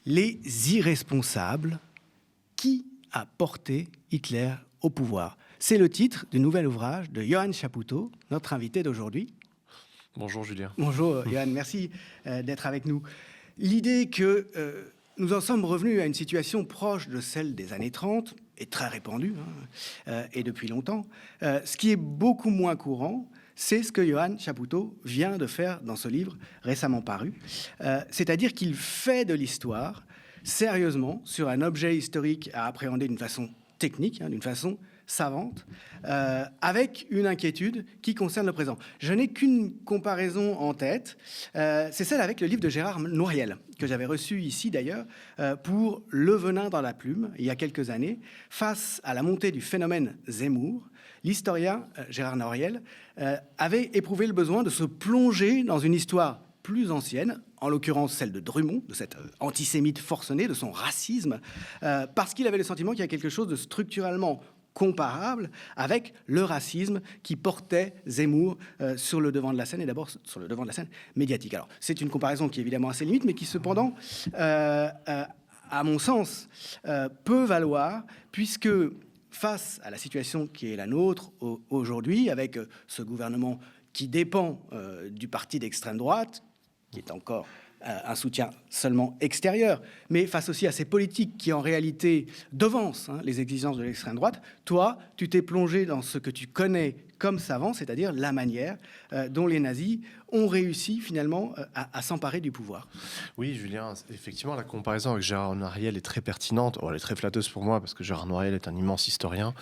Les irresponsables, qui a porté Hitler au pouvoir? C'est le titre du nouvel ouvrage de Johann Chapoutot, notre invité d'aujourd'hui. Bonjour Julien. Bonjour Johann, merci d'être avec nous. L'idée que nous en sommes revenus à une situation proche de celle des années 30 est très répandue, et depuis longtemps. Ce qui est beaucoup moins courant, c'est ce que Johann Chapoutot vient de faire dans ce livre récemment paru. C'est-à-dire qu'il fait de l'histoire sérieusement sur un objet historique à appréhender d'une façon technique, d'une façon savante, avec une inquiétude qui concerne le présent. Je n'ai qu'une comparaison en tête, c'est celle avec le livre de Gérard Noiriel, que j'avais reçu ici d'ailleurs, pour Le Venin dans la plume, il y a quelques années. Face à la montée du phénomène Zemmour, l'historien Gérard Noiriel avait éprouvé le besoin de se plonger dans une histoire plus ancienne, en l'occurrence celle de Drummond, de cet antisémite forcené, de son racisme, parce qu'il avait le sentiment qu'il y a quelque chose de structurellement comparable avec le racisme qui portait Zemmour sur le devant de la scène, et d'abord sur le devant de la scène médiatique. Alors, c'est une comparaison qui est évidemment assez limite, mais qui cependant, à mon sens, peut valoir, puisque face à la situation qui est la nôtre aujourd'hui, avec ce gouvernement qui dépend du parti d'extrême droite, qui est encore un soutien seulement extérieur, mais face aussi à ces politiques qui en réalité devancent les exigences de l'extrême droite, toi, tu t'es plongé dans ce que tu connais comme savant, c'est-à-dire la manière dont les nazis ont réussi finalement à s'emparer du pouvoir. Oui, Julien, effectivement, la comparaison avec Gérard Noiriel est très pertinente. Elle est très flatteuse pour moi parce que Gérard Noiriel est un immense historien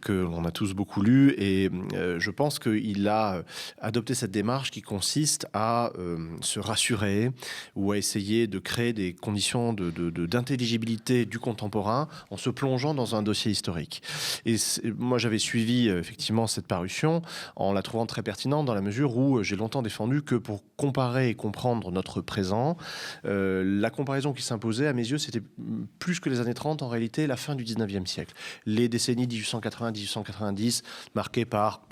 que l'on a tous beaucoup lu, et je pense qu'il a adopté cette démarche qui consiste à se rassurer ou à essayer de créer des conditions d'intelligibilité du contemporain en se plongeant dans un dossier historique. Et moi, j'avais suivi effectivement cette parution en la trouvant très pertinente dans la mesure où j'ai longtemps défendu que pour comparer et comprendre notre présent, la comparaison qui s'imposait à mes yeux, c'était plus que les années 30, en réalité la fin du 19e siècle. Les décennies 1880-1890 marquées par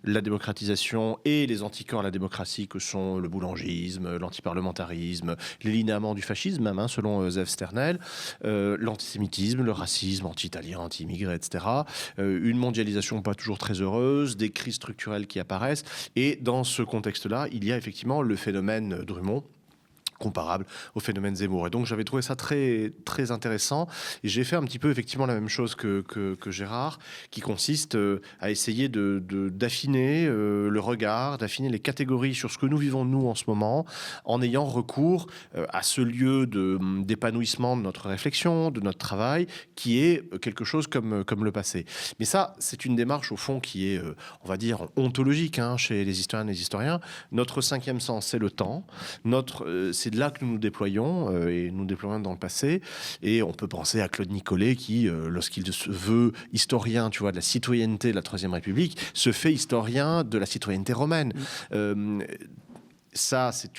la démocratisation et les anticorps à la démocratie que sont le boulangisme, l'antiparlementarisme, les linéaments du fascisme même, selon Zev Sternel, l'antisémitisme, le racisme anti-italien, anti-immigré, etc. Une mondialisation pas toujours très heureuse, des crises structurelles qui apparaissent, et dans ce contexte-là, il y a effectivement le phénomène Drummond, comparable au phénomène Zemmour. Et donc j'avais trouvé ça très, très intéressant, et j'ai fait un petit peu effectivement la même chose que Gérard, qui consiste à essayer d'affiner le regard, d'affiner les catégories sur ce que nous vivons nous en ce moment, en ayant recours à ce lieu d'épanouissement de notre réflexion, de notre travail, qui est quelque chose comme le passé. Mais ça, c'est une démarche au fond qui est, on va dire, ontologique chez les historiennes et les historiens. Notre cinquième sens, c'est le temps. C'est de là que nous nous déployons, et nous déployons dans le passé. Et on peut penser à Claude Nicollet qui, lorsqu'il se veut historien, tu vois, de la citoyenneté de la Troisième République, se fait historien de la citoyenneté romaine. Ça, c'est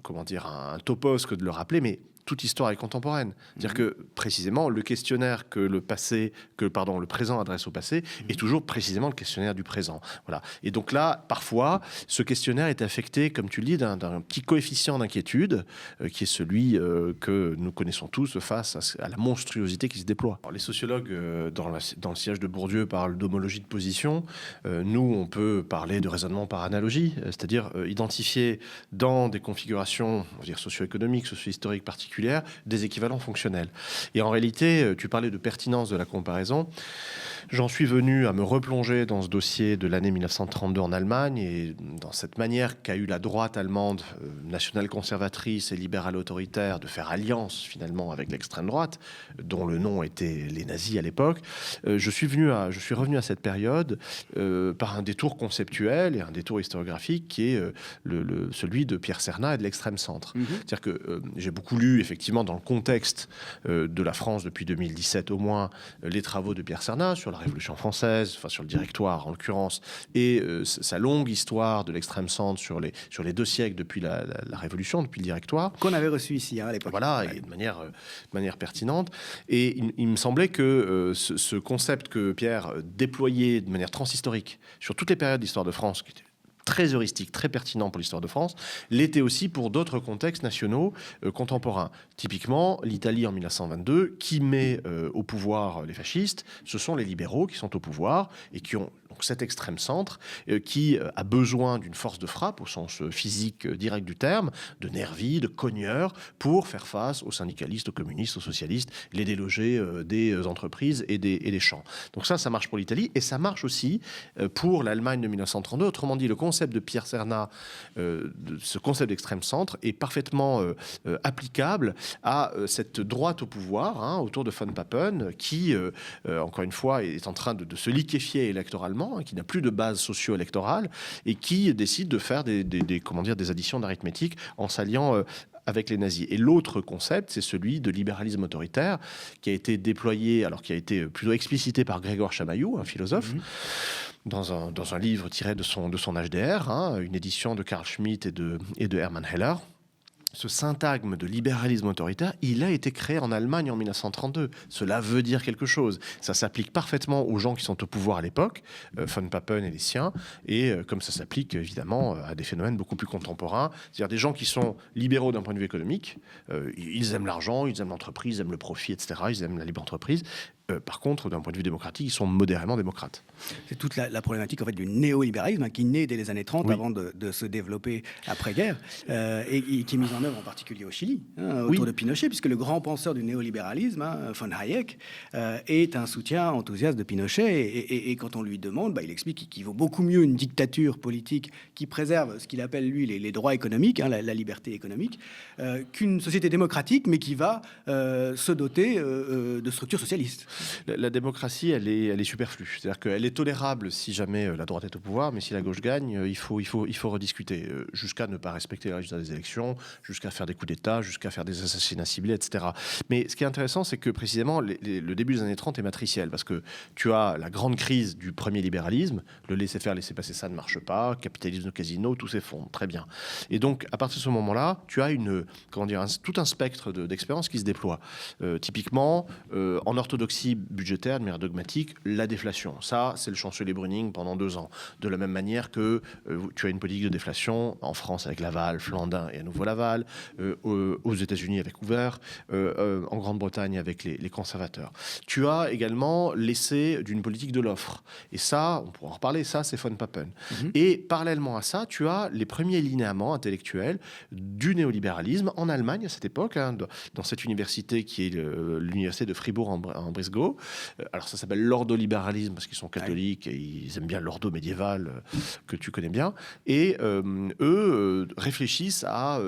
comment dire, un topos que de le rappeler, mais toute histoire est contemporaine. C'est-à-dire que, précisément, le questionnaire que le présent adresse au passé est toujours précisément le questionnaire du présent. Voilà. Et donc là, parfois, ce questionnaire est affecté, comme tu le dis, d'un petit coefficient d'inquiétude, qui est celui que nous connaissons tous face à la monstruosité qui se déploie. Alors, les sociologues, dans le siège de Bourdieu, parlent d'homologie de position. Nous, on peut parler de raisonnement par analogie, c'est-à-dire identifier dans des configurations, on va dire, socio-économiques, socio-historiques particulières, des équivalents fonctionnels. Et en réalité, tu parlais de pertinence de la comparaison. J'en suis venu à me replonger dans ce dossier de l'année 1932 en Allemagne, et dans cette manière qu'a eu la droite allemande, nationale-conservatrice et libérale-autoritaire, de faire alliance finalement avec l'extrême droite, dont le nom était les nazis à l'époque. Je suis revenu à cette période par un détour conceptuel et un détour historiographique qui est celui de Pierre Cernat et de l'extrême centre. C'est-à-dire que j'ai beaucoup lu effectivement dans le contexte de la France depuis 2017 au moins, les travaux de Pierre Cernat sur la Révolution française, enfin sur le Directoire en l'occurrence, et sa longue histoire de l'extrême centre sur les 2 siècles depuis la Révolution, depuis le Directoire. Qu'on avait reçu ici à l'époque. Voilà, et de manière pertinente. Et il me semblait que ce concept que Pierre déployait de manière transhistorique sur toutes les périodes d'histoire de France, qui était très heuristique, très pertinent pour l'histoire de France, l'était aussi pour d'autres contextes nationaux contemporains. Typiquement, l'Italie en 1922, qui met au pouvoir les fascistes, ce sont les libéraux qui sont au pouvoir et qui ont donc cet extrême centre qui a besoin d'une force de frappe au sens physique direct du terme, de nervis, de cogneurs, pour faire face aux syndicalistes, aux communistes, aux socialistes, les déloger des entreprises et des champs. Donc ça marche pour l'Italie et ça marche aussi pour l'Allemagne de 1932. Autrement dit, le concept de Pierre Cernat, ce concept d'extrême centre, est parfaitement applicable à cette droite au pouvoir, autour de von Papen, qui, encore une fois, est en train de se liquéfier électoralement, qui n'a plus de base socio-électorale et qui décide de faire des additions d'arithmétique en s'alliant avec les nazis. Et l'autre concept, c'est celui de libéralisme autoritaire, qui a été déployé, alors qui a été plutôt explicité par Grégoire Chamaillou, un philosophe, dans un livre tiré de son HDR, une édition de Carl Schmitt et de Hermann Heller. Ce syntagme de libéralisme autoritaire, il a été créé en Allemagne en 1932. Cela veut dire quelque chose. Ça s'applique parfaitement aux gens qui sont au pouvoir à l'époque, von Papen et les siens, et comme ça s'applique évidemment à des phénomènes beaucoup plus contemporains, c'est-à-dire des gens qui sont libéraux d'un point de vue économique, ils aiment l'argent, ils aiment l'entreprise, ils aiment le profit, etc., ils aiment la libre entreprise. Par contre, d'un point de vue démocratique, ils sont modérément démocrates. C'est toute la problématique en fait, du néolibéralisme qui naît dès les années 30 oui. avant de se développer après-guerre et qui est mise en œuvre en particulier au Chili, autour de Pinochet, puisque le grand penseur du néolibéralisme, von Hayek, est un soutien enthousiaste de Pinochet. Et quand on lui demande, il explique qu'il vaut beaucoup mieux une dictature politique qui préserve ce qu'il appelle, lui, les droits économiques, la liberté économique, qu'une société démocratique, mais qui va se doter de structures socialistes. La démocratie, elle est superflue. C'est-à-dire qu'elle est tolérable si jamais la droite est au pouvoir, mais si la gauche gagne, il faut rediscuter. Jusqu'à ne pas respecter les résultats des élections, jusqu'à faire des coups d'État, jusqu'à faire des assassinats ciblés, etc. Mais ce qui est intéressant, c'est que précisément, le début des années 30 est matriciel, parce que tu as la grande crise du premier libéralisme, le laisser-faire, laisser-passer, ça ne marche pas, capitalisme de casino, tout s'effondre, très bien. Et donc, à partir de ce moment-là, tu as tout un spectre d'expériences qui se déploie. Typiquement, en orthodoxie budgétaire, de manière dogmatique, la déflation. Ça, c'est le chancelier Brüning pendant 2 ans. De la même manière que tu as une politique de déflation en France avec Laval, Flandin et à nouveau Laval, aux États-Unis avec Hoover, en Grande-Bretagne avec les conservateurs. Tu as également l'essai d'une politique de l'offre. Et ça, on pourra en reparler, ça, c'est von Papen. Et parallèlement à ça, tu as les premiers linéaments intellectuels du néolibéralisme en Allemagne à cette époque, dans cette université qui est l'université de Fribourg en Brisgau. Alors ça s'appelle l'ordolibéralisme parce qu'ils sont catholiques et ils aiment bien l'ordo médiéval que tu connais bien. Et eux réfléchissent à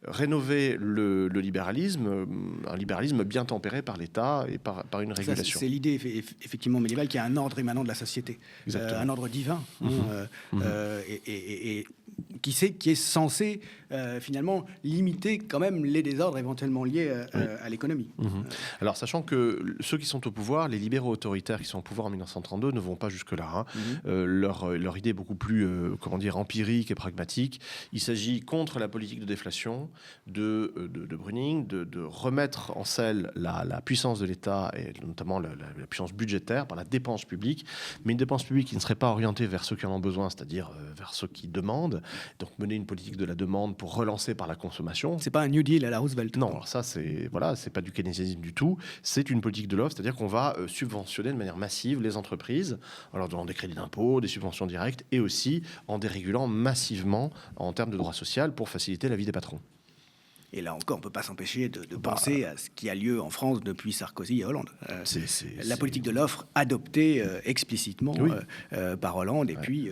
rénover le libéralisme, un libéralisme bien tempéré par l'État et par une régulation. C'est l'idée effectivement médiévale qui a un ordre émanant de la société, un ordre divin, et qui est censé finalement limiter quand même les désordres éventuellement liés à l'économie. Alors sachant que ceux qui sont au pouvoir, les libéraux autoritaires qui sont au pouvoir en 1932 ne vont pas jusque-là. Leur idée est beaucoup plus empirique et pragmatique. Il s'agit contre la politique de déflation de Brüning, de remettre en selle la puissance de l'État et notamment la puissance budgétaire par la dépense publique, mais une dépense publique qui ne serait pas orientée vers ceux qui en ont besoin, c'est-à-dire vers ceux qui demandent. Donc mener une politique de la demande pour relancer par la consommation. C'est pas un New Deal à la Roosevelt. Non, alors ça c'est pas du keynésianisme du tout. C'est une politique de l'offre, c'est-à-dire qu'on va subventionner de manière massive les entreprises en leur donnant des crédits d'impôt, des subventions directes et aussi en dérégulant massivement en termes de droits sociaux pour faciliter la vie des patrons. Et là encore, on ne peut pas s'empêcher de penser à ce qui a lieu en France depuis Sarkozy et Hollande. La politique de l'offre adoptée explicitement par Hollande, et puis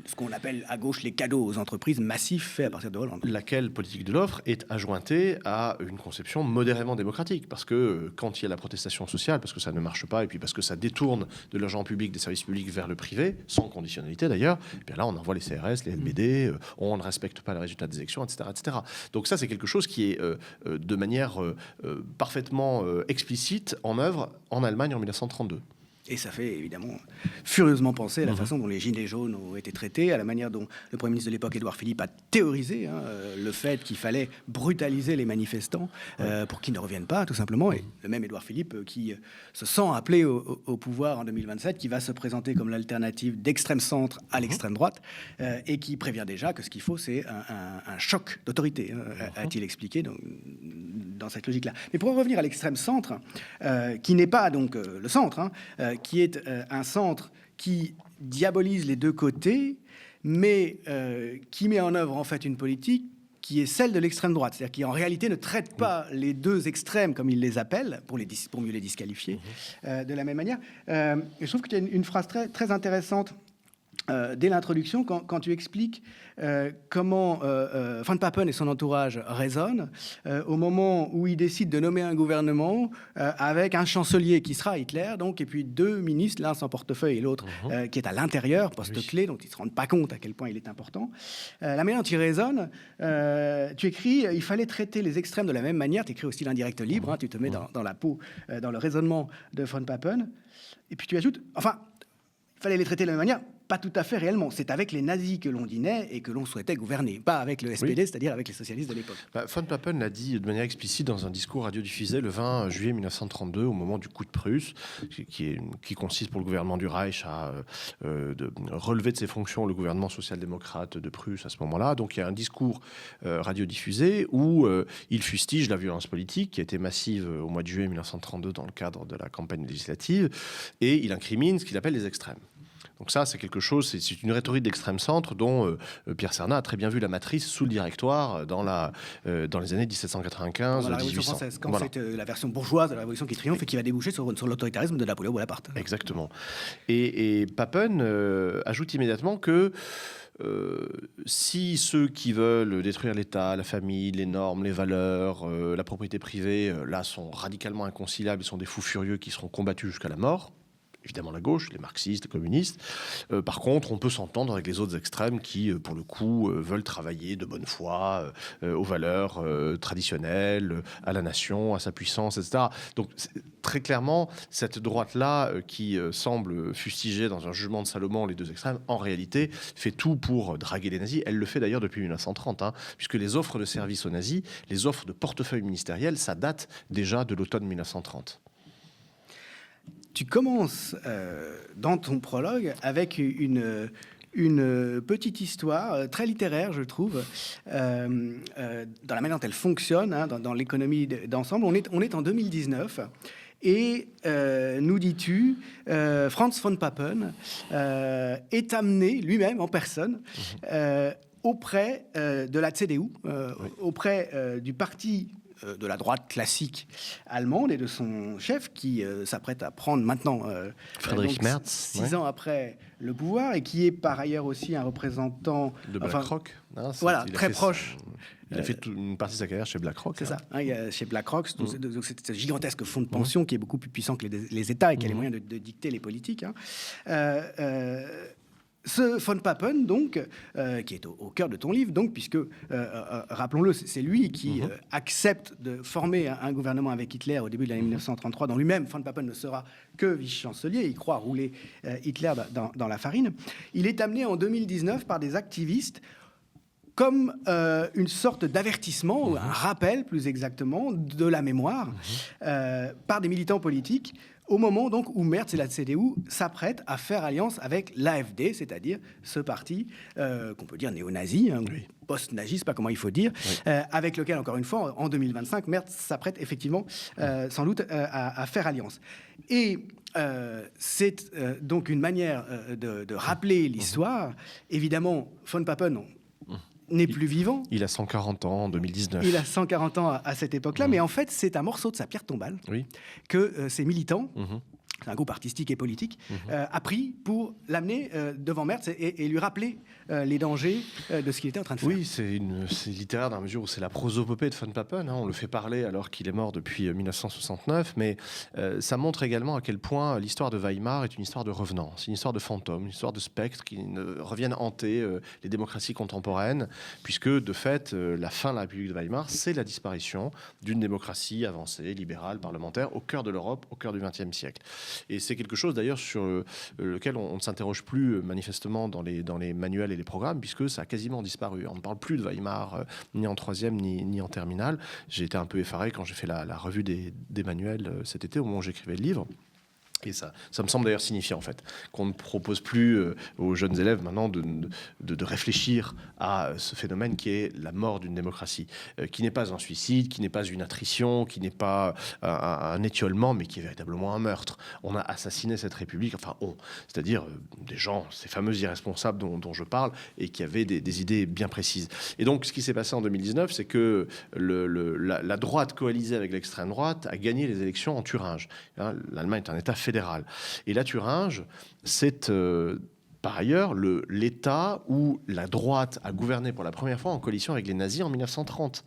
ce qu'on appelle à gauche les cadeaux aux entreprises massifs faits à partir de Hollande. Laquelle politique de l'offre est adjointée à une conception modérément démocratique. Parce que quand il y a la protestation sociale, parce que ça ne marche pas, et puis parce que ça détourne de l'argent public, des services publics vers le privé, sans conditionnalité d'ailleurs, et bien là on envoie les CRS, les LBD, on ne respecte pas les résultats des élections, etc. etc. Donc ça c'est quelque chose qui est de manière parfaitement explicite en œuvre en Allemagne en 1932. Et ça fait évidemment furieusement penser à la façon dont les Gilets jaunes ont été traités, à la manière dont le Premier ministre de l'époque, Édouard Philippe, a théorisé le fait qu'il fallait brutaliser les manifestants pour qu'ils ne reviennent pas, tout simplement. Et le même Édouard Philippe qui se sent appelé au pouvoir en 2027, qui va se présenter comme l'alternative d'extrême centre à l'extrême droite, et qui prévient déjà que ce qu'il faut, c'est un choc d'autorité, a-t-il expliqué dans cette logique-là. Mais pour en revenir à l'extrême centre, qui n'est pas donc le centre, qui est un centre qui diabolise les deux côtés, mais qui met en œuvre en fait une politique qui est celle de l'extrême droite, c'est-à-dire qui en réalité ne traite pas les deux extrêmes comme il les appelle, pour mieux les disqualifier, de la même manière. Je trouve qu'il y a une phrase très, très intéressante dès l'introduction, quand tu expliques comment Von Papen et son entourage raisonnent au moment où ils décident de nommer un gouvernement avec un chancelier qui sera Hitler, donc, et puis deux ministres, l'un sans portefeuille et l'autre qui est à l'intérieur, poste-clé, dont ils ne se rendent pas compte à quel point il est important. La manière dont ils raisonnent, tu écris il fallait traiter les extrêmes de la même manière, tu écris au style indirect libre, tu te mets dans la peau, dans le raisonnement de Von Papen, et puis tu ajoutes, enfin, il fallait les traiter de la même manière. Pas tout à fait réellement. C'est avec les nazis que l'on dînait et que l'on souhaitait gouverner, pas avec le SPD, c'est-à-dire avec les socialistes de l'époque. Von Papen l'a dit de manière explicite dans un discours radiodiffusé le 20 juillet 1932, au moment du coup de Prusse, qui consiste pour le gouvernement du Reich à de relever de ses fonctions le gouvernement social-démocrate de Prusse à ce moment-là. Donc il y a un discours radiodiffusé où il fustige la violence politique qui a été massive au mois de juillet 1932 dans le cadre de la campagne législative, et il incrimine ce qu'il appelle les extrêmes. Donc ça, c'est quelque chose, c'est une rhétorique d'extrême centre dont Pierre Cernat a très bien vu la matrice sous le Directoire dans les années 1795. Dans la Révolution française, quand c'est la version bourgeoise de la Révolution qui triomphe et qui va déboucher sur l'autoritarisme de Napoléon Bonaparte. Exactement. Et Papen ajoute immédiatement que si ceux qui veulent détruire l'État, la famille, les normes, les valeurs, la propriété privée, là, sont radicalement inconciliables, ils sont des fous furieux qui seront combattus jusqu'à la mort, évidemment la gauche, les marxistes, les communistes. Par contre, on peut s'entendre avec les autres extrêmes qui, pour le coup, veulent travailler de bonne foi aux valeurs traditionnelles, à la nation, à sa puissance, etc. Donc, très clairement, cette droite-là, qui semble fustiger dans un jugement de Salomon les deux extrêmes, en réalité, fait tout pour draguer les nazis. Elle le fait d'ailleurs depuis 1930, puisque les offres de services aux nazis, les offres de portefeuille ministériel, ça date déjà de l'automne 1930. Tu commences dans ton prologue avec une petite histoire très littéraire, je trouve, dans la manière dont elle fonctionne, dans l'économie d'ensemble. On est en 2019 et, nous dis-tu, Franz von Papen est amené lui-même en personne auprès de la CDU, auprès du parti de la droite classique allemande et de son chef qui s'apprête à prendre maintenant Friedrich Merz, 6 ans après le pouvoir, et qui est par ailleurs aussi un représentant de BlackRock. Voilà, très proche. Il a fait une partie de sa carrière chez BlackRock. C'est ça, chez BlackRock, donc c'est un gigantesque fonds de pension qui est beaucoup plus puissant que les États et qui a les moyens de dicter les politiques. Ce von Papen, donc, qui est au cœur de ton livre, donc, puisque, rappelons-le, c'est lui qui accepte de former un gouvernement avec Hitler au début de l'année 1933, dont lui-même, von Papen, ne sera que vice-chancelier. Il croit rouler Hitler dans la farine. Il est amené en 2019 par des activistes comme une sorte d'avertissement, ou un rappel, plus exactement, de la mémoire, par des militants politiques, au moment donc où Merz et la CDU s'apprêtent à faire alliance avec l'AfD, c'est-à-dire ce parti qu'on peut dire néo-nazi, post-nazi, je sais pas comment il faut dire, avec lequel, encore une fois, en 2025, Merz s'apprête effectivement sans doute à faire alliance. Et c'est donc une manière de rappeler l'histoire. Évidemment, von Papen n'est plus vivant. Il a 140 ans en 2019. Il a 140 ans à cette époque-là, mais en fait, c'est un morceau de sa pierre tombale que ces militants c'est un groupe artistique et politique, a pris pour l'amener devant Merz et lui rappeler les dangers de ce qu'il était en train de faire. Oui, c'est littéraire dans la mesure où c'est la prosopopée de von Papen. On le fait parler alors qu'il est mort depuis 1969, mais ça montre également à quel point l'histoire de Weimar est une histoire de revenants, une histoire de fantômes, une histoire de spectres qui reviennent hanter les démocraties contemporaines, puisque de fait, la fin de la République de Weimar, c'est la disparition d'une démocratie avancée, libérale, parlementaire, au cœur de l'Europe, au cœur du XXe siècle. Et c'est quelque chose d'ailleurs sur lequel on ne s'interroge plus manifestement dans les manuels et les programmes, puisque ça a quasiment disparu. On ne parle plus de Weimar ni en troisième ni en terminale. J'ai été un peu effaré quand j'ai fait la revue des manuels cet été au moment où j'écrivais le livre. Et ça me semble d'ailleurs signifiant en fait qu'on ne propose plus aux jeunes élèves maintenant de réfléchir à ce phénomène qui est la mort d'une démocratie, qui n'est pas un suicide, qui n'est pas une attrition, qui n'est pas un étiolement, mais qui est véritablement un meurtre. On a assassiné cette République, c'est-à-dire des gens, ces fameux irresponsables dont je parle, et qui avaient des idées bien précises. Et donc ce qui s'est passé en 2019, c'est que la droite coalisée avec l'extrême droite a gagné les élections en Thuringe. L'Allemagne est un État fédéral. Et la Thuringe, c'est par ailleurs l'État où la droite a gouverné pour la première fois en coalition avec les nazis en 1930.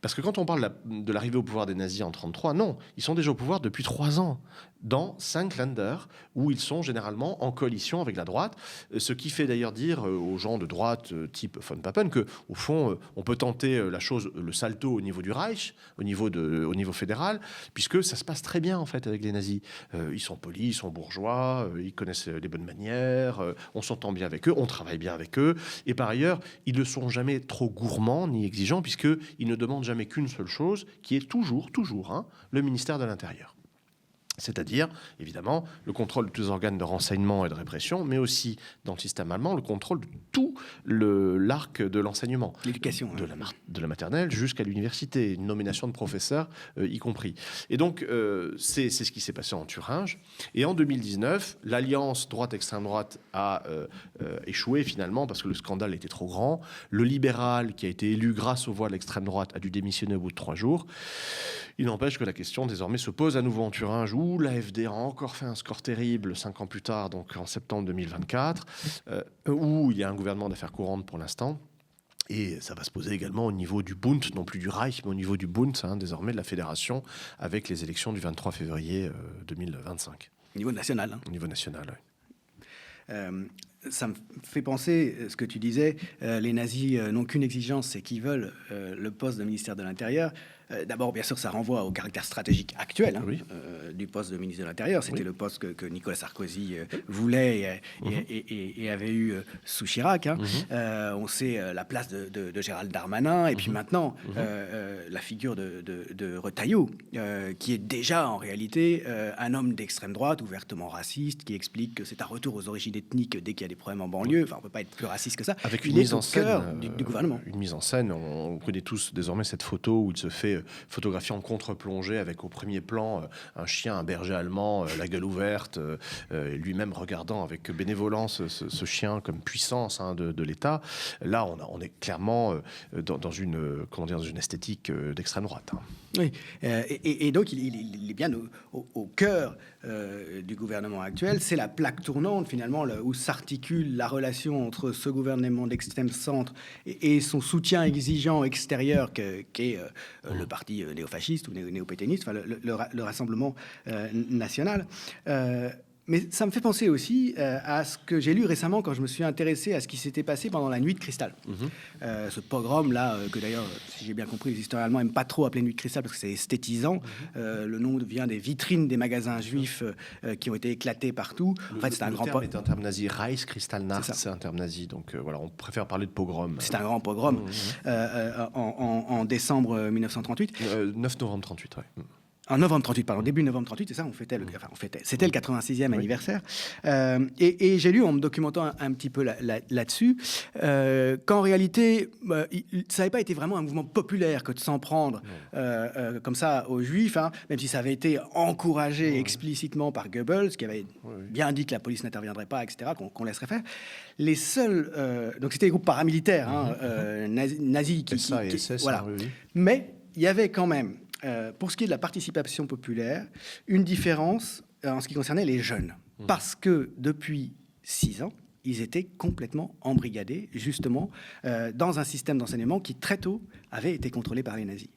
Parce que quand on parle de l'arrivée au pouvoir des nazis en 1933, non, ils sont déjà au pouvoir depuis 3 ans, dans 5 länders où ils sont généralement en coalition avec la droite, ce qui fait d'ailleurs dire aux gens de droite type von Papen que au fond on peut tenter la chose, le salto au niveau du Reich, au niveau fédéral, puisque ça se passe très bien en fait avec les nazis. Ils sont polis, ils sont bourgeois, ils connaissent les bonnes manières, on s'entend bien avec eux, on travaille bien avec eux, et par ailleurs ils ne sont jamais trop gourmands ni exigeants, puisqu'ils ne demandent jamais qu'une seule chose, qui est toujours le ministère de l'Intérieur. C'est-à-dire, évidemment, le contrôle de tous les organes de renseignement et de répression, mais aussi, dans le système allemand, le contrôle de tout l'arc de l'enseignement. L'éducation. De la maternelle jusqu'à l'université, une nomination de professeurs y compris. Et donc, c'est ce qui s'est passé en Thuringe. Et en 2019, l'alliance droite-extrême droite a échoué finalement parce que le scandale était trop grand. Le libéral, qui a été élu grâce aux voix de l'extrême droite, a dû démissionner au bout de 3 jours. Il n'empêche que la question désormais se pose à nouveau en Thuringe, où l'AfD a encore fait un score terrible 5 ans plus tard, donc en septembre 2024, où il y a un gouvernement d'affaires courantes pour l'instant. Et ça va se poser également au niveau du Bund, non plus du Reich, mais au niveau du Bund, désormais de la fédération, avec les élections du 23 février 2025. Au niveau national. Au niveau national, oui. Ça me fait penser, ce que tu disais, les nazis n'ont qu'une exigence, c'est qu'ils veulent le poste de ministère de l'Intérieur. D'abord, bien sûr, ça renvoie au caractère stratégique actuel du poste de ministre de l'Intérieur. C'était le poste que Nicolas Sarkozy voulait et avait eu sous Chirac. On sait la place de Gérald Darmanin et puis maintenant la figure de Retailleau, qui est déjà en réalité un homme d'extrême droite, ouvertement raciste, qui explique que c'est un retour aux origines ethniques dès qu'il y a des problèmes en banlieue. Enfin, on ne peut pas être plus raciste que ça. Avec une mise en scène du gouvernement. Une mise en scène, on connaît tous désormais cette photo où il se fait photographié en contre-plongée avec au premier plan un chien, un berger allemand, la gueule ouverte, lui-même regardant avec bénévolence ce chien comme puissance de l'État. Là, on est clairement dans une esthétique d'extrême droite. Oui, et donc il est bien au cœur du gouvernement actuel. C'est la plaque tournante finalement où s'articule la relation entre ce gouvernement d'extrême centre et son soutien exigeant extérieur qu'est le parti néofasciste ou néo-pétainiste, enfin le Rassemblement national. Mais ça me fait penser aussi à ce que j'ai lu récemment quand je me suis intéressé à ce qui s'était passé pendant la Nuit de Cristal. Ce pogrom-là, que d'ailleurs, si j'ai bien compris, les historiens allemands n'aiment pas trop appeler Nuit de Cristal parce que c'est esthétisant. Le nom vient des vitrines des magasins juifs qui ont été éclatés partout. En fait, c'est un grand terme est un terme nazi. Reichskristallnacht, c'est un terme nazi. Donc voilà, on préfère parler de pogrom. C'est un grand pogrom en décembre 1938. 9 novembre 38, oui. En novembre 38, pardon, début novembre 38, c'est ça, c'était le 86e anniversaire. Et j'ai lu en me documentant un petit peu là-dessus qu'en réalité, ça n'avait pas été vraiment un mouvement populaire que de s'en prendre comme ça aux Juifs, même si ça avait été encouragé explicitement par Goebbels, qui avait bien dit que la police n'interviendrait pas, etc., qu'on laisserait faire. Les seuls... donc c'était des groupes paramilitaires, nazis qui... SA et SS, voilà. Mais il y avait quand même... pour ce qui est de la participation populaire, une différence en ce qui concernait les jeunes. Parce que depuis 6 ans, ils étaient complètement embrigadés, justement, dans un système d'enseignement qui, très tôt, avait été contrôlé par les nazis.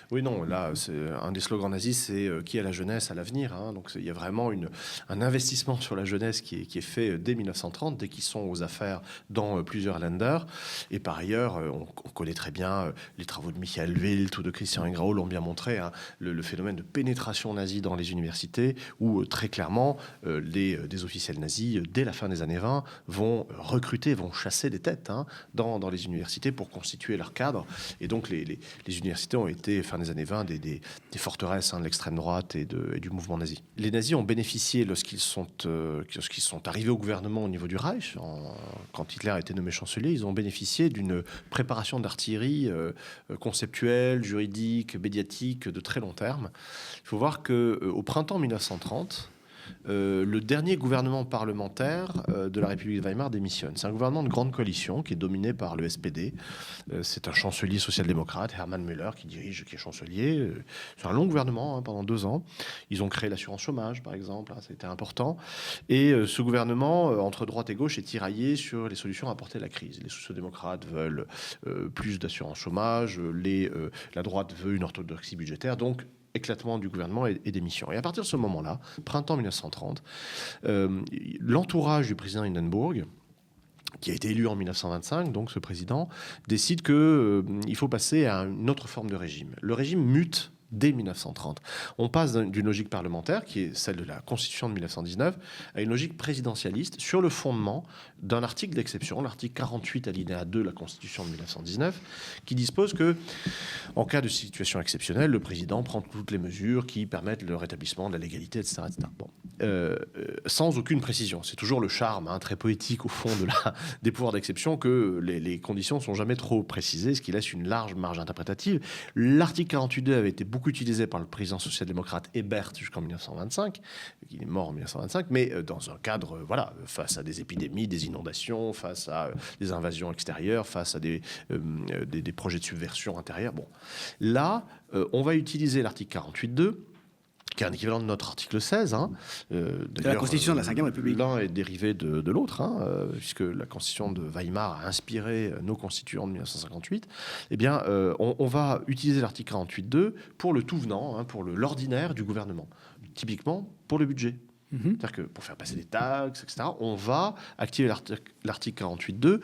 Oui, non, là, c'est un des slogans nazis, c'est qui a la jeunesse à l'avenir. Hein. Donc, il y a vraiment un investissement sur la jeunesse qui est fait dès 1930, dès qu'ils sont aux affaires dans plusieurs länders. Et par ailleurs, on connaît très bien les travaux de Michael Wild ou de Christian Ingrao l'ont bien montré, hein, le phénomène de pénétration nazie dans les universités, où très clairement, des officiels nazis, dès la fin des années 20, vont recruter, vont chasser des têtes dans les universités pour constituer leur cadre. Et donc, les universités ont été, fin des années 20, des forteresses de l'extrême droite et du mouvement nazi. Les nazis ont bénéficié, lorsqu'ils sont arrivés au gouvernement au niveau du Reich, quand Hitler a été nommé chancelier, ils ont bénéficié d'une préparation d'artillerie conceptuelle, juridique, médiatique, de très long terme. Il faut voir qu'au printemps 1930, le dernier gouvernement parlementaire de la République de Weimar démissionne. C'est un gouvernement de grande coalition qui est dominé par le SPD. C'est un chancelier social-démocrate, Hermann Müller, qui est chancelier. C'est un long gouvernement, pendant 2 ans. Ils ont créé l'assurance chômage, par exemple. Ça a été important. Et ce gouvernement, entre droite et gauche, est tiraillé sur les solutions à apporter à la crise. Les sociaux-démocrates veulent plus d'assurance chômage. La droite veut une orthodoxie budgétaire. Donc, éclatement du gouvernement et démission. Et à partir de ce moment-là, printemps 1930, l'entourage du président Hindenburg, qui a été élu en 1925, donc ce président, décide qu'il faut passer à une autre forme de régime. Le régime mute dès 1930. On passe d'une logique parlementaire, qui est celle de la Constitution de 1919, à une logique présidentialiste sur le fondement d'un article d'exception, l'article 48 alinéa 2 de la Constitution de 1919, qui dispose que, en cas de situation exceptionnelle, le président prend toutes les mesures qui permettent le rétablissement de la légalité, etc. etc. Bon. Sans aucune précision. C'est toujours le charme très poétique, au fond, des pouvoirs d'exception, que les conditions ne sont jamais trop précisées, ce qui laisse une large marge interprétative. L'article 48.2 avait été beaucoup utilisé par le président social-démocrate Ebert jusqu'en 1925. Il est mort en 1925, mais dans un cadre, face à des épidémies, des inondations, face à des invasions extérieures, face à des projets de subversion intérieure. Bon. Là, on va utiliser l'article 48.2, qui est un équivalent de notre article 16. De la Constitution de la Ve République. L'un est dérivé de l'autre, puisque la Constitution de Weimar a inspiré nos constituants de 1958. Eh bien, on va utiliser l'article 48.2 pour le tout venant, pour l'ordinaire du gouvernement. Typiquement, pour le budget. C'est-à-dire que pour faire passer des taxes, etc., on va activer l'article 48.2.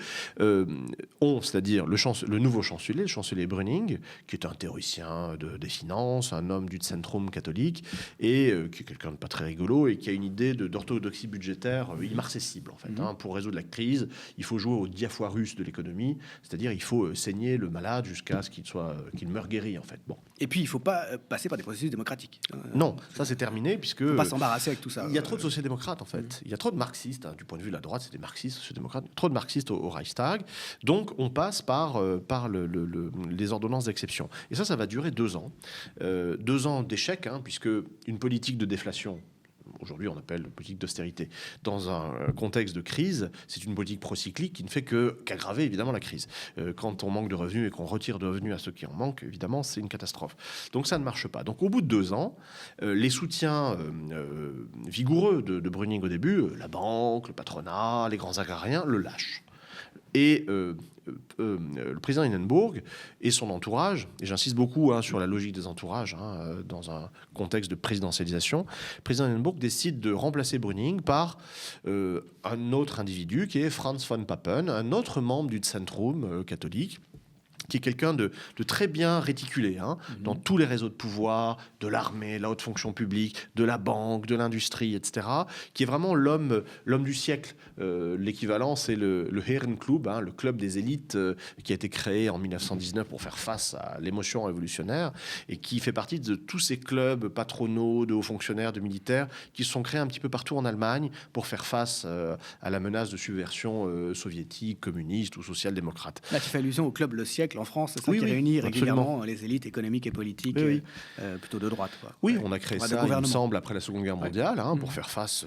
C'est-à-dire le nouveau chancelier, le chancelier Brüning, qui est un théoricien des finances, un homme du Zentrum catholique, et qui est quelqu'un de pas très rigolo, et qui a une idée d'orthodoxie budgétaire immarcessible, en fait. Pour résoudre la crise, il faut jouer au diaphorus de l'économie, c'est-à-dire il faut saigner le malade jusqu'à ce qu'il meure guéri, en fait. Bon. Et puis, il ne faut pas passer par des processus démocratiques. Non, ça c'est terminé, puisque... Il ne faut pas s'embarrasser avec tout ça. Il y a trop de sociodémocrates, en fait. Il y a trop de marxistes, du point de vue de la droite, c'est des marxistes, sociodémocrates, trop de marxistes au Reichstag. Donc, on passe par les ordonnances d'exception. Et ça va durer 2 ans. 2 ans d'échec, puisque une politique de déflation, aujourd'hui on appelle politique d'austérité, dans un contexte de crise, c'est une politique procyclique qui ne fait qu'aggraver évidemment la crise. Quand on manque de revenus et qu'on retire de revenus à ceux qui en manquent, évidemment c'est une catastrophe. Donc ça ne marche pas. Donc au bout de 2 ans, les soutiens vigoureux de Brüning au début, la banque, le patronat, les grands agrariens, le lâchent. Et le président Hindenburg et son entourage, et j'insiste beaucoup sur la logique des entourages dans un contexte de présidentialisation, le président Hindenburg décide de remplacer Brüning par un autre individu qui est Franz von Papen, un autre membre du Zentrum catholique, qui est quelqu'un de très bien réticulé dans tous les réseaux de pouvoir, de l'armée, la haute fonction publique, de la banque, de l'industrie, etc., qui est vraiment l'homme du siècle. L'équivalent, c'est le Herrenklub, le club des élites qui a été créé en 1919 pour faire face à l'émotion révolutionnaire et qui fait partie de tous ces clubs patronaux, de hauts fonctionnaires, de militaires qui se sont créés un petit peu partout en Allemagne pour faire face à la menace de subversion soviétique, communiste ou social-démocrate. Là, tu fais allusion au club Le Siècle siècle en France, c'est ça Oui, qui oui, réunit absolument. régulièrement les élites économiques et politiques Oui, plutôt de droite, quoi. Oui, Ouais. on a créé Droite de ça, il me gouvernement. semble, après la Seconde Guerre mondiale, pour faire face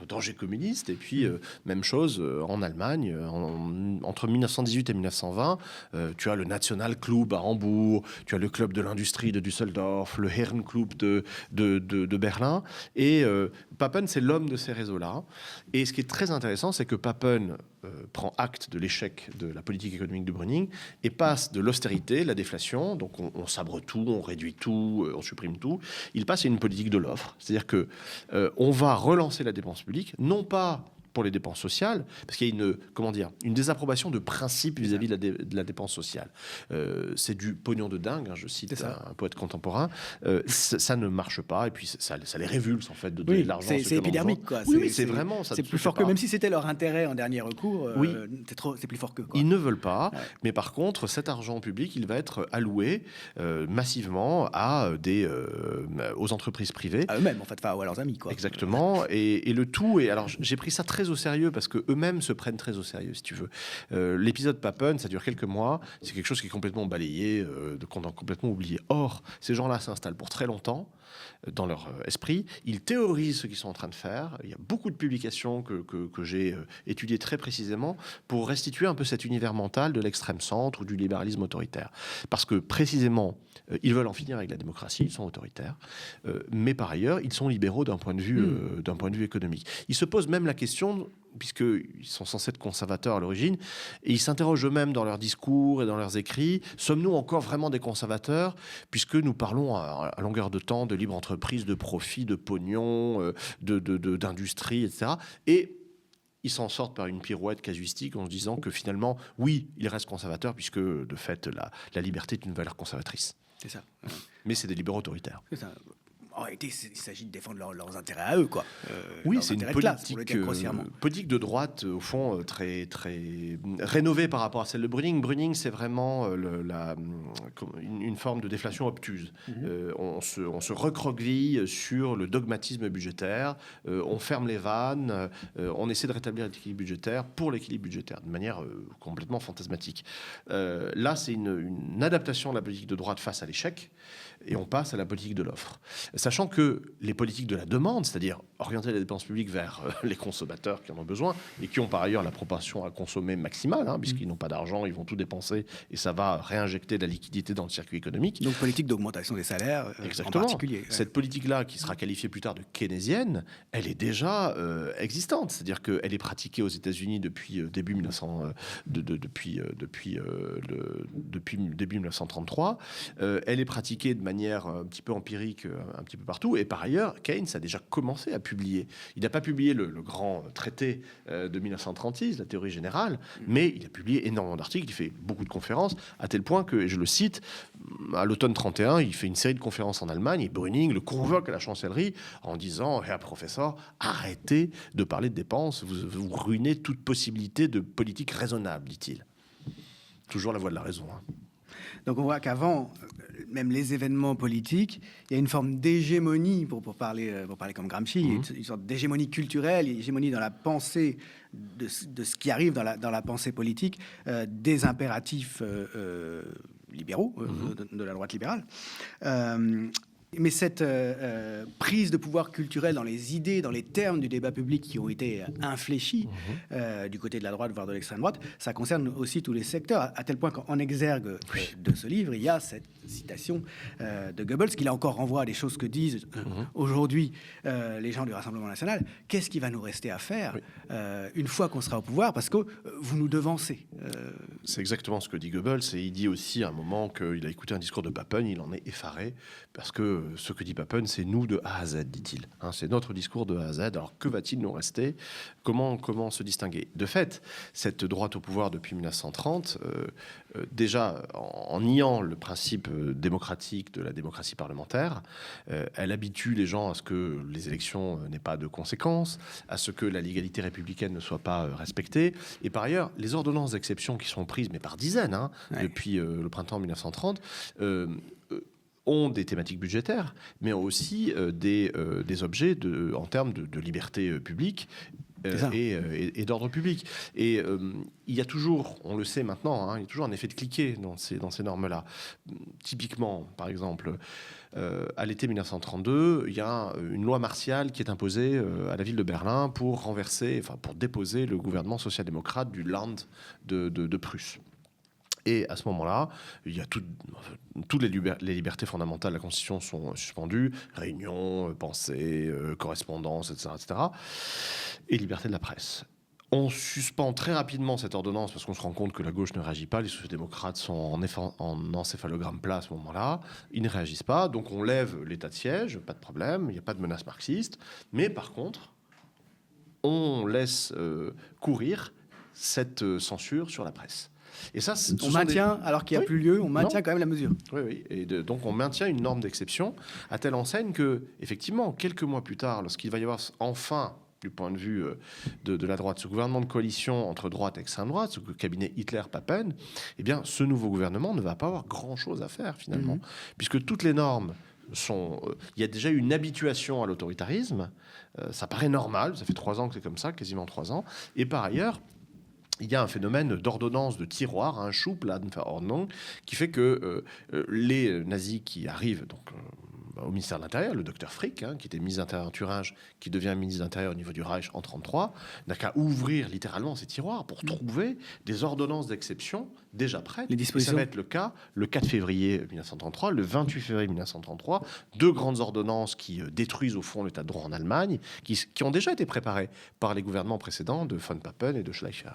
au danger communiste. Et puis, même chose en Allemagne, entre 1918 et 1920, tu as le Nationalclub à Hambourg, tu as le club de l'industrie de Düsseldorf, le Herrenklub de Berlin. Et Papen, c'est l'homme de ces réseaux-là. Et ce qui est très intéressant, c'est que Papen prend acte de l'échec de la politique économique de Brüning et passe de l'austérité, la déflation, donc on sabre tout, on réduit tout, on supprime tout. Il passe à une politique de l'offre, c'est-à-dire que on va relancer la dépense publique, non pas pour les dépenses sociales, parce qu'il y a une désapprobation de principe vis-à-vis de la dépense sociale. C'est du pognon de dingue, je cite un poète contemporain. Ça ne marche pas, et puis ça les révulse en fait de donner de l'argent. C'est épidermique, quoi. Oui, c'est vraiment. C'est plus fort que, même si c'était leur intérêt en dernier recours, c'est plus fort que. Quoi. Ils ne veulent pas, mais par contre, cet argent public, il va être alloué massivement aux entreprises privées. À eux-mêmes, en fait, enfin, ou à leurs amis, quoi. Exactement. Et le tout, et alors j'ai pris ça très au sérieux parce qu'eux-mêmes se prennent très au sérieux, si tu veux. L'épisode Papen, ça dure quelques mois, c'est quelque chose qui est complètement balayé, qu'on a complètement oublié. Or, ces gens-là s'installent pour très longtemps dans leur esprit, ils théorisent ce qu'ils sont en train de faire. Il y a beaucoup de publications que j'ai étudiées très précisément pour restituer un peu cet univers mental de l'extrême centre ou du libéralisme autoritaire. Parce que précisément, ils veulent en finir avec la démocratie, ils sont autoritaires, mais par ailleurs, ils sont libéraux d'un point de vue économique. Ils se posent même la question, puisqu'ils sont censés être conservateurs à l'origine, et ils s'interrogent eux-mêmes dans leurs discours et dans leurs écrits, sommes-nous encore vraiment des conservateurs, puisque nous parlons à longueur de temps de libre entreprise, de profit, de pognon, d'industrie, etc. Et ils s'en sortent par une pirouette casuistique en se disant que finalement, oui, ils restent conservateurs, puisque de fait, la liberté est une valeur conservatrice. C'est ça. Mais c'est des libéraux autoritaires. C'est ça. En réalité, il s'agit de défendre leurs intérêts à eux, quoi. Oui, c'est une politique de droite, au fond, très, très rénovée par rapport à celle de Brüning. Brüning, c'est vraiment une forme de déflation obtuse. On se recroqueville sur le dogmatisme budgétaire, on ferme les vannes, on essaie de rétablir l'équilibre budgétaire pour l'équilibre budgétaire, de manière complètement fantasmatique. Là, c'est une adaptation de la politique de droite face à l'échec, et on passe à la politique de l'offre. Sachant que les politiques de la demande, c'est-à-dire orienter les dépenses publiques vers les consommateurs qui en ont besoin et qui ont par ailleurs la propension à consommer maximale, puisqu'ils n'ont pas d'argent, ils vont tout dépenser et ça va réinjecter de la liquidité dans le circuit économique. Donc politique d'augmentation des salaires en particulier. Cette politique-là, qui sera qualifiée plus tard de keynésienne, elle est déjà existante. C'est-à-dire qu'elle est pratiquée aux États-Unis depuis début 1933. Elle est pratiquée de manière un petit peu empirique, un petit peu partout. Et par ailleurs, Keynes a déjà commencé à publier. Il n'a pas publié le grand traité de 1936, la théorie générale, mais il a publié énormément d'articles, il fait beaucoup de conférences, à tel point que, et je le cite, à l'automne 31, il fait une série de conférences en Allemagne, et Brüning le convoque à la chancellerie en disant « Herr Professeur, arrêtez de parler de dépenses, vous ruinez toute possibilité de politique raisonnable, dit-il. » Toujours la voix de la raison. Donc on voit qu'avant, même les événements politiques, il y a une forme d'hégémonie, pour parler comme Gramsci, une sorte d'hégémonie culturelle, une hégémonie dans la pensée de ce qui arrive dans la pensée politique, des impératifs libéraux, de la droite libérale. Mais cette prise de pouvoir culturel dans les idées, dans les termes du débat public qui ont été infléchis du côté de la droite, voire de l'extrême droite, ça concerne aussi tous les secteurs, à tel point qu'en exergue de ce livre, il y a cette citation de Goebbels, qui là encore renvoie à des choses que disent aujourd'hui les gens du Rassemblement national. Qu'est-ce qui va nous rester à faire une fois qu'on sera au pouvoir, parce que vous nous devancez. C'est exactement ce que dit Goebbels, et il dit aussi à un moment qu'il a écouté un discours de Papen, il en est effaré, parce que ce que dit Papen, c'est nous de A à Z, dit-il. C'est notre discours de A à Z. Alors que va-t-il nous rester ? Comment se distinguer ? De fait, cette droite au pouvoir depuis 1930, déjà en niant le principe démocratique de la démocratie parlementaire, elle habitue les gens à ce que les élections n'aient pas de conséquences, à ce que la légalité républicaine ne soit pas respectée. Et par ailleurs, les ordonnances d'exception qui sont prises, mais par dizaines, depuis le printemps 1930, ont des thématiques budgétaires, mais ont aussi des objets en termes de liberté publique et d'ordre public. Et il y a toujours, on le sait maintenant, il y a toujours un effet de cliquet dans ces normes-là. Typiquement, par exemple, à l'été 1932, il y a une loi martiale qui est imposée à la ville de Berlin pour déposer le gouvernement social-démocrate du Land de Prusse. Et à ce moment-là, il y a toutes les libertés fondamentales de la Constitution sont suspendues, réunions, pensée, correspondance, etc., etc., et liberté de la presse. On suspend très rapidement cette ordonnance parce qu'on se rend compte que la gauche ne réagit pas, les sociaux-démocrates sont en encéphalogramme plat à ce moment-là, ils ne réagissent pas, donc on lève l'état de siège, pas de problème, il n'y a pas de menace marxiste, mais par contre, on laisse courir cette censure sur la presse. Et ça, on maintient, alors qu'il n'y a plus lieu, on maintient quand même la mesure. Oui. Et donc on maintient une norme d'exception à telle enseigne que, effectivement, quelques mois plus tard, lorsqu'il va y avoir enfin, du point de vue de la droite, ce gouvernement de coalition entre droite et extrême droite, ce cabinet Hitler-Papen, eh bien, ce nouveau gouvernement ne va pas avoir grand-chose à faire, finalement, puisque toutes les normes sont... Il y a déjà eu une habituation à l'autoritarisme, ça paraît normal, ça fait 3 ans que c'est comme ça, quasiment 3 ans, et par ailleurs... Il y a un phénomène d'ordonnance de tiroir, un Schubladenverordnung, qui fait que les nazis qui arrivent donc, au ministère de l'Intérieur, le docteur Frick, qui était ministre de l'Intérieur en Thuringe, qui devient ministre de l'Intérieur au niveau du Reich en 1933, n'a qu'à ouvrir littéralement ces tiroirs pour trouver des ordonnances d'exception déjà prêtes. Les dispositions. Et ça va être le cas le 4 février 1933, le 28 février 1933, 2 grandes ordonnances qui détruisent au fond l'état de droit en Allemagne, qui ont déjà été préparées par les gouvernements précédents de von Papen et de Schleicher.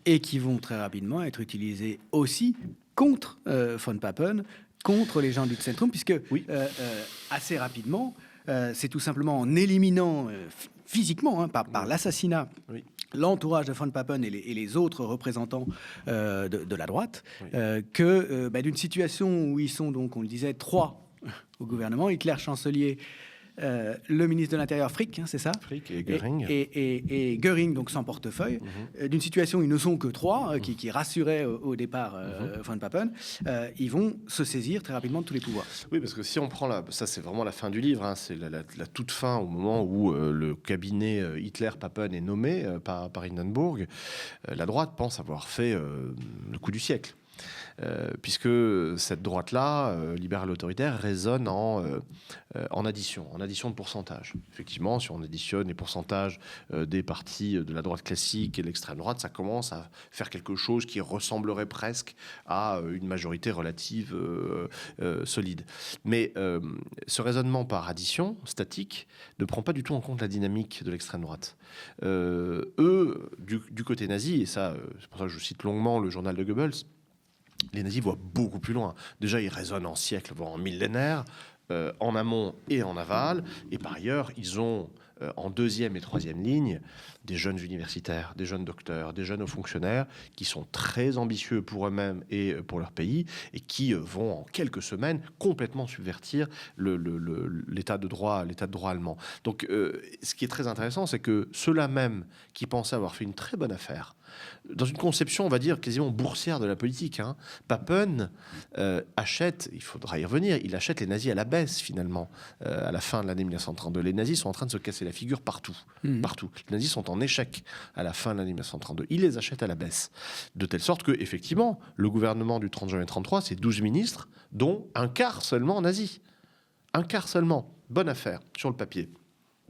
Et qui vont très rapidement être utilisés aussi contre von Papen, contre les gens du Zentrum, puisque assez rapidement, c'est tout simplement en éliminant physiquement, par l'assassinat, l'entourage de von Papen et les autres représentants de la droite, que d'une situation où ils sont, donc, on le disait, 3 au gouvernement, Hitler chancelier, le ministre de l'Intérieur Frick, c'est ça, Frick et Göring, et Göring, donc sans portefeuille, d'une situation où ils ne sont que 3, qui rassurait au départ von Papen, ils vont se saisir très rapidement de tous les pouvoirs. Oui, parce que si on prend ça c'est vraiment la fin du livre, c'est la toute fin, au moment où le cabinet Hitler-Papen est nommé par Hindenburg, la droite pense avoir fait le coup du siècle. Puisque cette droite-là, libérale autoritaire, résonne en addition de pourcentage. Effectivement, si on additionne les pourcentages des partis de la droite classique et de l'extrême droite, ça commence à faire quelque chose qui ressemblerait presque à une majorité relative solide. Mais ce raisonnement par addition statique ne prend pas du tout en compte la dynamique de l'extrême droite. Eux, du côté nazi, et ça, c'est pour ça que je cite longuement le journal de Goebbels, les nazis voient beaucoup plus loin. Déjà, ils raisonnent en siècles, voire en millénaires, en amont et en aval. Et par ailleurs, ils ont en 2e et 3e ligne des jeunes universitaires, des jeunes docteurs, des jeunes hauts fonctionnaires qui sont très ambitieux pour eux-mêmes et pour leur pays et qui vont en quelques semaines complètement subvertir l'état de droit allemand. Donc, ce qui est très intéressant, c'est que ceux-là même qui pensaient avoir fait une très bonne affaire, dans une conception, on va dire, quasiment boursière de la politique, Papen achète, il faudra y revenir, il achète les nazis à la baisse, finalement, à la fin de l'année 1932. Les nazis sont en train de se casser la figure partout. Partout. Les nazis sont en échec à la fin de l'année 1932. Il les achète à la baisse. De telle sorte que, effectivement, le gouvernement du 30 janvier 1933, c'est 12 ministres, dont un quart seulement nazis. Un quart seulement. Bonne affaire, sur le papier.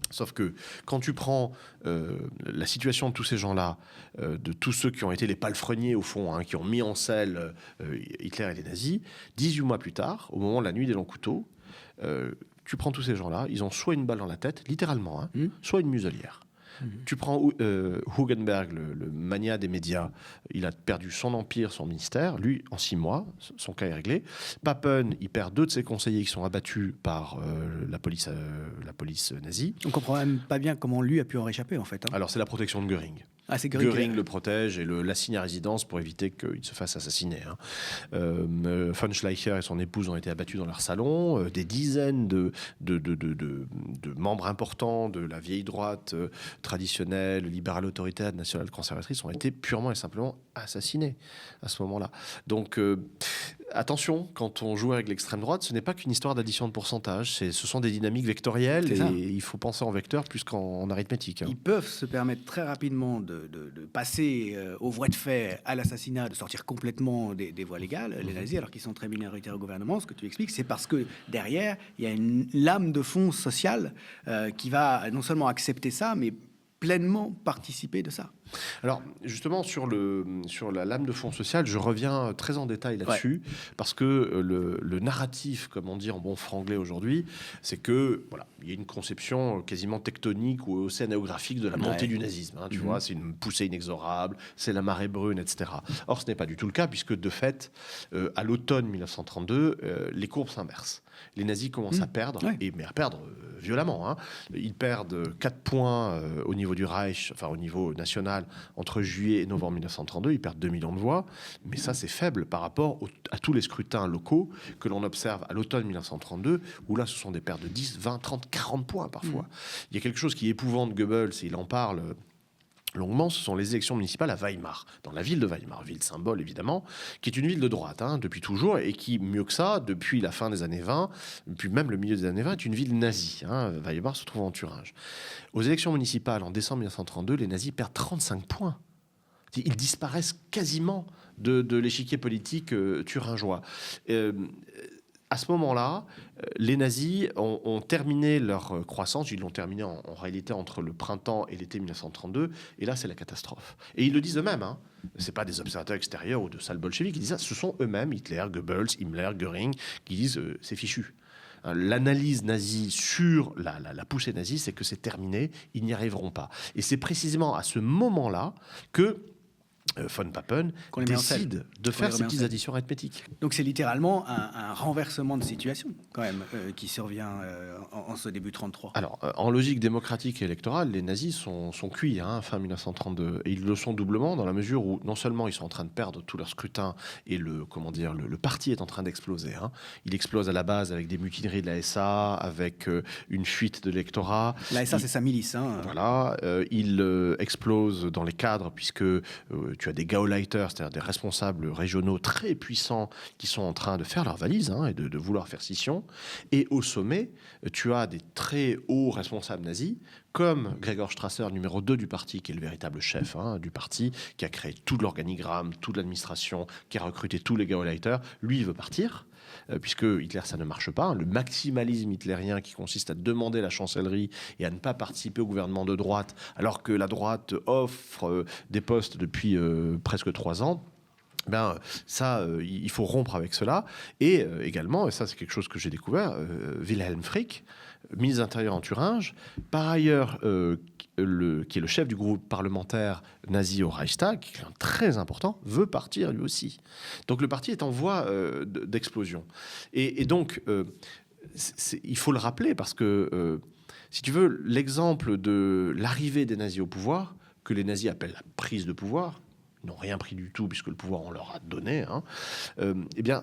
Sauf que quand tu prends la situation de tous ces gens-là, de tous ceux qui ont été les palefreniers au fond, qui ont mis en selle Hitler et les nazis, 18 mois plus tard, au moment de la nuit des longs couteaux, tu prends tous ces gens-là, ils ont soit une balle dans la tête, littéralement, soit une muselière. Tu prends Hugenberg, le mania des médias, il a perdu son empire, son ministère. Lui, en 6 mois, son cas est réglé. Papen, il perd 2 de ses conseillers qui sont abattus par la police nazie. On comprend même pas bien comment lui a pu en réchapper, en fait. Alors, c'est la protection de Göring. C'est Göring le protège et l'assigne à résidence pour éviter qu'il se fasse assassiner. Von Schleicher et son épouse ont été abattus dans leur salon. Des dizaines de membres importants de la vieille droite traditionnelle, libérale autoritaire, nationale conservatrice ont été purement et simplement assassinés à ce moment-là. Donc, attention, quand on joue avec l'extrême droite, ce n'est pas qu'une histoire d'addition de pourcentage. Ce sont des dynamiques vectorielles et il faut penser en vecteur plus qu'en arithmétique. Ils peuvent se permettre très rapidement de passer aux voies de fait à l'assassinat, de sortir complètement des voies légales, les nazis, alors qu'ils sont très minoritaires au gouvernement. Ce que tu expliques, c'est parce que derrière, il y a une lame de fond sociale qui va non seulement accepter ça, mais pleinement participer de ça. Alors, justement, sur la lame de fond social, je reviens très en détail là-dessus, parce que le narratif, comme on dit en bon franglais aujourd'hui, c'est que, voilà, il y a une conception quasiment tectonique ou océanographique de la montée du nazisme. Tu vois, c'est une poussée inexorable, c'est la marée brune, etc. Or, ce n'est pas du tout le cas, puisque, de fait, à l'automne 1932, les courbes s'inversent. Les nazis commencent à perdre, mais à perdre violemment. Ils perdent 4 points au niveau du Reich, enfin au niveau national, entre juillet et novembre 1932. Ils perdent 2 millions de voix, mais ça c'est faible par rapport à tous les scrutins locaux que l'on observe à l'automne 1932, où là ce sont des pertes de 10, 20, 30, 40 points parfois. Il y a quelque chose qui épouvante Goebbels, et il en parle longuement, ce sont les élections municipales à Weimar, dans la ville de Weimar, ville symbole évidemment, qui est une ville de droite depuis toujours, et qui, mieux que ça, depuis la fin des années 20, puis même le milieu des années 20, est une ville nazie. Weimar se trouve en Thuringe. Aux élections municipales en décembre 1932, les nazis perdent 35 points. Ils disparaissent quasiment de l'échiquier politique thuringeois. À ce moment-là, les nazis ont terminé leur croissance. Ils l'ont terminé en réalité entre le printemps et l'été 1932. Et là, c'est la catastrophe. Et ils le disent eux-mêmes. Ce n'est pas des observateurs extérieurs ou de salles bolcheviques. Ils disent ça. Ce sont eux-mêmes, Hitler, Goebbels, Himmler, Göring, qui disent c'est fichu. L'analyse nazie sur la poussée nazie, c'est que c'est terminé. Ils n'y arriveront pas. Et c'est précisément à ce moment-là que von Papen décide de faire ces petites additions arithmétiques. Donc c'est littéralement un renversement de situation quand même qui survient en ce début 33. Alors en logique démocratique et électorale, les nazis sont cuits fin 1932, et ils le sont doublement dans la mesure où non seulement ils sont en train de perdre tout leur scrutin et le parti est en train d'exploser. Il explose à la base avec des mutineries de la SA, avec une fuite de l'électorat. La SA c'est sa milice. Voilà, il explose dans les cadres puisque tu as des Gauleiter, c'est-à-dire des responsables régionaux très puissants qui sont en train de faire leurs valises et de vouloir faire scission. Et au sommet, tu as des très hauts responsables nazis, comme Gregor Strasser, numéro 2 du parti, qui est le véritable chef du parti, qui a créé tout l'organigramme, toute l'administration, qui a recruté tous les Gauleiter. Lui, il veut partir. Puisque Hitler, ça ne marche pas. Le maximalisme hitlérien qui consiste à demander la chancellerie et à ne pas participer au gouvernement de droite, alors que la droite offre des postes depuis presque 3 ans, il faut rompre avec cela. Et également, et ça c'est quelque chose que j'ai découvert, Wilhelm Frick, ministre de l'Intérieur en Thuringe, par ailleurs qui est le chef du groupe parlementaire nazi au Reichstag, qui est très important, veut partir lui aussi. Donc le parti est en voie d'explosion. Et donc, il faut le rappeler parce que, si tu veux, l'exemple de l'arrivée des nazis au pouvoir, que les nazis appellent la prise de pouvoir, ils n'ont rien pris du tout puisque le pouvoir on leur a donné.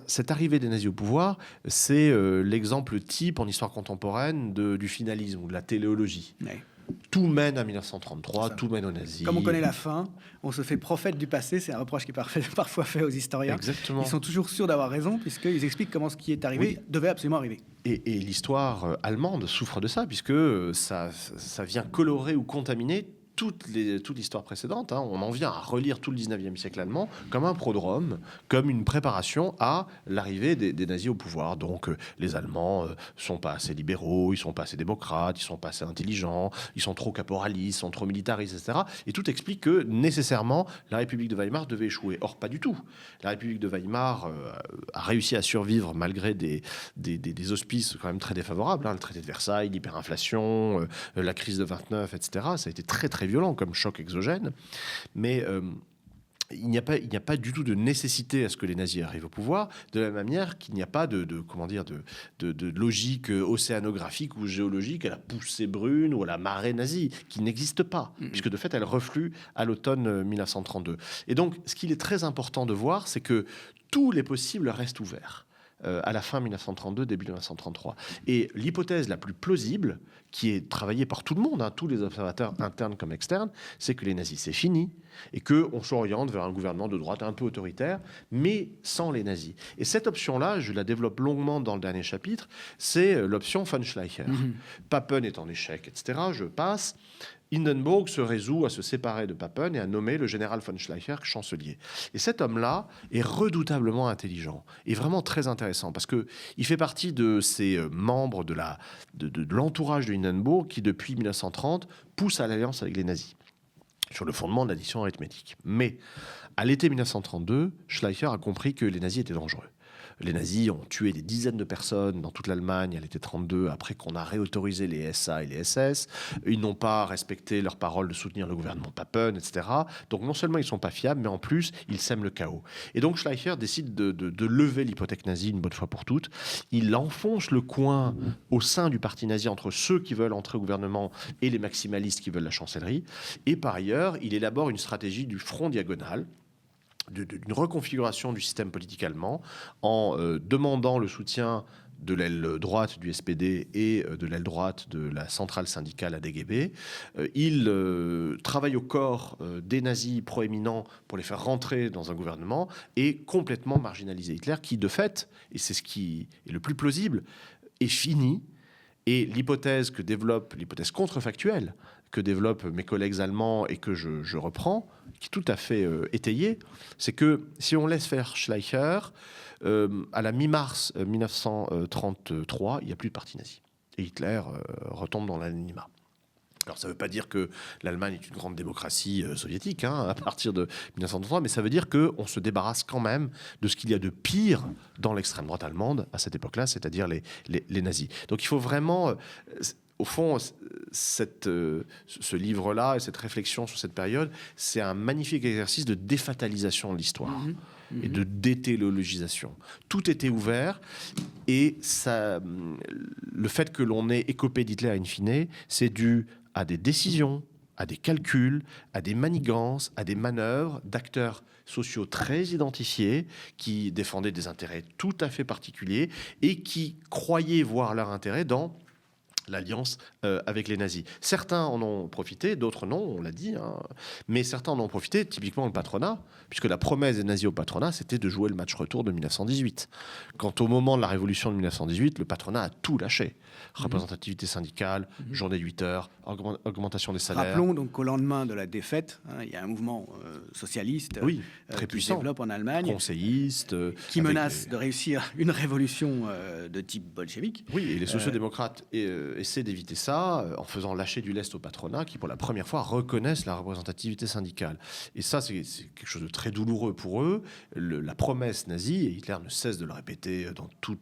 Cette arrivée des nazis au pouvoir, c'est l'exemple type en histoire contemporaine du finalisme ou de la téléologie. Ouais. Tout mène à 1933, tout mène aux nazis. Comme on connaît la fin, on se fait prophète du passé. C'est un reproche qui est parfois fait aux historiens. Exactement. Ils sont toujours sûrs d'avoir raison puisqu'ils expliquent comment ce qui est arrivé devait absolument arriver. Et l'histoire allemande souffre de ça puisque ça vient colorer ou contaminer toute l'histoire précédente. On en vient à relire tout le 19e siècle allemand comme un prodrome, comme une préparation à l'arrivée des nazis au pouvoir. Donc les Allemands sont pas assez libéraux, ils sont pas assez démocrates, ils sont pas assez intelligents, ils sont trop caporalistes, ils sont trop militaristes, etc. Et tout explique que nécessairement la République de Weimar devait échouer. Or, pas du tout. La République de Weimar a réussi à survivre malgré des auspices quand même très défavorables. Le traité de Versailles, l'hyperinflation, la crise de 29, etc. Ça a été très très violent comme choc exogène, mais il n'y a pas du tout de nécessité à ce que les nazis arrivent au pouvoir, de la même manière qu'il n'y a pas de logique océanographique ou géologique à la poussée brune ou à la marée nazie, qui n'existe pas, puisque de fait elle reflue à l'automne 1932. Et donc ce qu'il est très important de voir, c'est que tous les possibles restent ouverts. à la fin 1932, début 1933. Et l'hypothèse la plus plausible, qui est travaillée par tout le monde, tous les observateurs internes comme externes, c'est que les nazis, c'est fini, et qu'on s'oriente vers un gouvernement de droite un peu autoritaire, mais sans les nazis. Et cette option-là, je la développe longuement dans le dernier chapitre, c'est l'option von Schleicher. Papen est en échec, etc. Je passe. Hindenburg se résout à se séparer de Papen et à nommer le général von Schleicher chancelier. Et cet homme-là est redoutablement intelligent et vraiment très intéressant parce qu'il fait partie de ces membres de l'entourage de Hindenburg qui, depuis 1930, poussent à l'alliance avec les nazis sur le fondement de l'addition arithmétique. Mais à l'été 1932, Schleicher a compris que les nazis étaient dangereux. Les nazis ont tué des dizaines de personnes dans toute l'Allemagne à l'été 32, après qu'on a réautorisé les SA et les SS. Ils n'ont pas respecté leur parole de soutenir le gouvernement Papen, etc. Donc non seulement ils ne sont pas fiables, mais en plus, ils sèment le chaos. Et donc Schleicher décide de lever l'hypothèque nazie une bonne fois pour toutes. Il enfonce le coin au sein du parti nazi entre ceux qui veulent entrer au gouvernement et les maximalistes qui veulent la chancellerie. Et par ailleurs, il élabore une stratégie du front diagonal, d'une reconfiguration du système politique allemand en demandant le soutien de l'aile droite du SPD et de l'aile droite de la centrale syndicale ADGB. Il travaille au corps des nazis proéminents pour les faire rentrer dans un gouvernement et complètement marginaliser Hitler, qui de fait, et c'est ce qui est le plus plausible, est fini. Et l'hypothèse contrefactuelle que développent mes collègues allemands et que je reprends, qui est tout à fait étayée, c'est que si on laisse faire Schleicher, à la mi-mars 1933, il n'y a plus de parti nazi. Et Hitler retombe dans l'anonymat. Alors ça ne veut pas dire que l'Allemagne est une grande démocratie soviétique à partir de 1933, mais ça veut dire qu'on se débarrasse quand même de ce qu'il y a de pire dans l'extrême droite allemande à cette époque-là, c'est-à-dire les nazis. Donc il faut vraiment... Au fond, ce livre-là et cette réflexion sur cette période, c'est un magnifique exercice de défatalisation de l'histoire et de déthéologisation. Tout était ouvert et le fait que l'on ait écopé d'Hitler in fine, c'est dû à des décisions, à des calculs, à des manigances, à des manœuvres d'acteurs sociaux très identifiés qui défendaient des intérêts tout à fait particuliers et qui croyaient voir leur intérêt dans l'alliance avec les nazis. Certains en ont profité, d'autres non, on l'a dit, mais certains en ont profité, typiquement le patronat, puisque la promesse des nazis au patronat, c'était de jouer le match retour de 1918. Quant au moment de la révolution de 1918, le patronat a tout lâché. Représentativité syndicale, journée de 8 heures, augmentation des salaires. Rappelons donc qu'au lendemain de la défaite, il y a un mouvement socialiste très qui puissant, se développe en Allemagne, conseilliste, qui menace de réussir une révolution de type bolchevique. Oui, et les sociodémocrates essaient d'éviter ça en faisant lâcher du lest au patronat qui, pour la première fois, reconnaissent la représentativité syndicale. Et ça, c'est quelque chose de très douloureux pour eux. La promesse nazie, et Hitler ne cesse de le répéter dans tous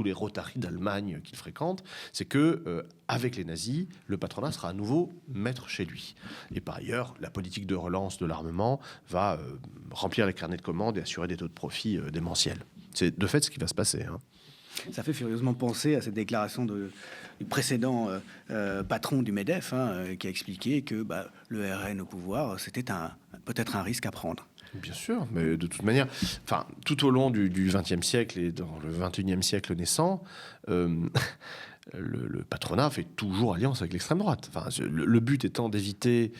les Rotary d'Allemagne qu'il fréquente, c'est que avec les nazis, le patronat sera à nouveau maître chez lui. Et par ailleurs, la politique de relance de l'armement va remplir les carnets de commandes et assurer des taux de profit démentiels. C'est de fait ce qui va se passer. Ça fait furieusement penser à cette déclaration du précédent patron du MEDEF, qui a expliqué que le RN au pouvoir, c'était peut-être un risque à prendre. Bien sûr, mais de toute manière, tout au long du XXe siècle et dans le XXIe siècle naissant, le patronat fait toujours alliance avec l'extrême droite. Le but étant d'éviter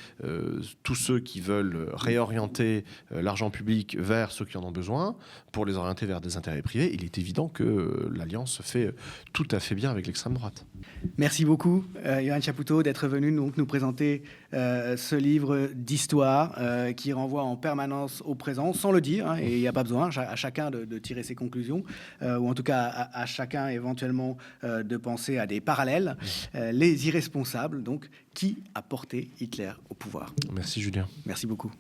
tous ceux qui veulent réorienter l'argent public vers ceux qui en ont besoin pour les orienter vers des intérêts privés. Il est évident que l'alliance se fait tout à fait bien avec l'extrême droite. Merci beaucoup, Yoann Chapoutot, d'être venu nous présenter ce livre d'histoire qui renvoie en permanence au présent, sans le dire, et il n'y a pas besoin à chacun de tirer ses conclusions, ou en tout cas à chacun éventuellement de penser à des parallèles. Les irresponsables, donc, qui a porté Hitler au pouvoir. Merci Julien. Merci beaucoup.